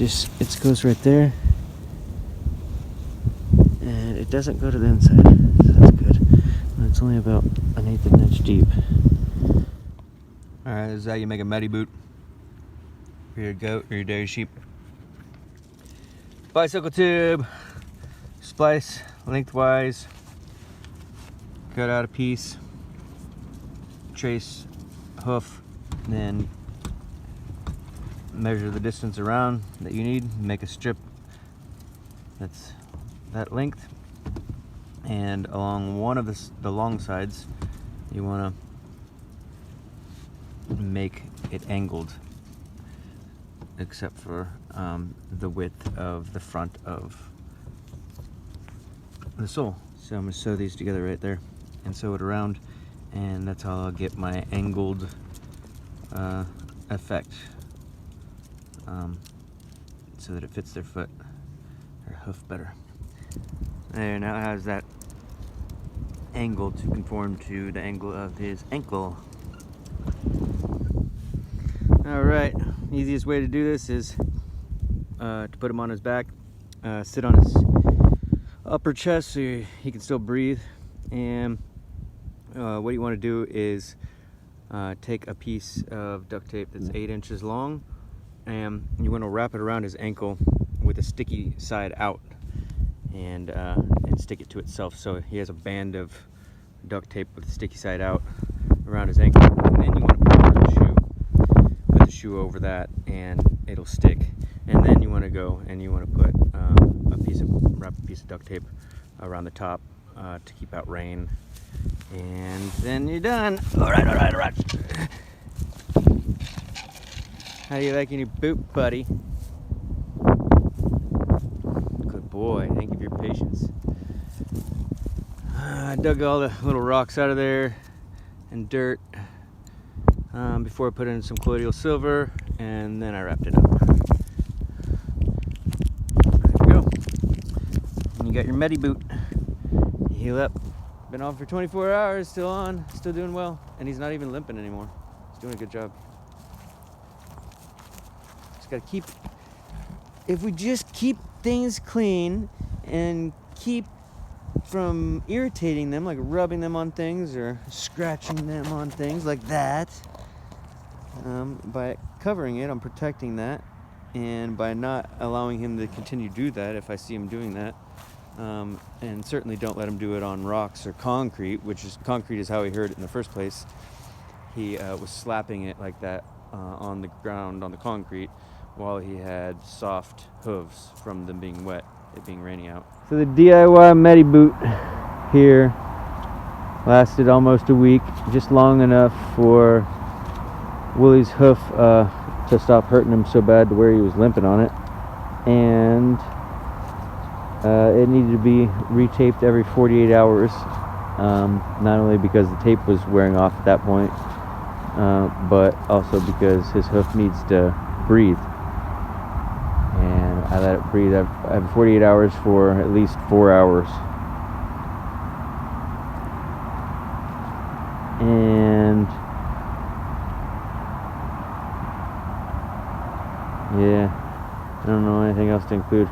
it goes right there, and it doesn't go to the inside, so that's good. And it's only about 1/8 of an inch deep. Alright, this is how you make a mediboot for your goat or your dairy sheep. Bicycle tube, splice lengthwise, cut out a piece, trace hoof, then measure the distance around that you need, make a strip that's that length, and along one of the long sides you want to make it angled, except for the width of the front of the sole. So I'm going to sew these together right there and sew it around, and that's how I'll get my angled effect, so that it fits their foot or hoof better. There, now it has that angle to conform to the angle of his ankle. Alright, easiest way to do this is to put him on his back, sit on his upper chest so he can still breathe, and what you want to do is take a piece of duct tape that's 8 inches long, and you want to wrap it around his ankle with a sticky side out, and stick it to itself, so he has a band of duct tape with the sticky side out around his ankle. And then you want to put on the shoe, put the shoe over that, and it'll stick. And then you want to go and you want to put wrap a piece of duct tape around the top to keep out rain, and then you're done. All right. How do you like your boot, buddy? Good boy. Thank you for your patience. I dug all the little rocks out of there and dirt before I put in some colloidal silver, and then I wrapped it up. There you go. And you got your mediboot. You heal up. Been on for 24 hours, still on, still doing well, and he's not even limping anymore. He's doing a good job. Just gotta keep, if we just keep things clean and keep from irritating them, like rubbing them on things or scratching them on things like that, by covering it, I'm protecting that, and by not allowing him to continue to do that if I see him doing that, and certainly don't let him do it on rocks or concrete, concrete is how he hurt it in the first place. He was slapping it like that on the ground, on the concrete, while he had soft hooves from them being wet, it being rainy out. So the DIY mediboot here lasted almost a week, just long enough for Willie's hoof to stop hurting him so bad to where he was limping on it, and it needed to be retaped every 48 hours, not only because the tape was wearing off at that point, but also because his hoof needs to breathe. And I let it breathe every 48 hours for at least 4 hours. And yeah, I don't know anything else to include.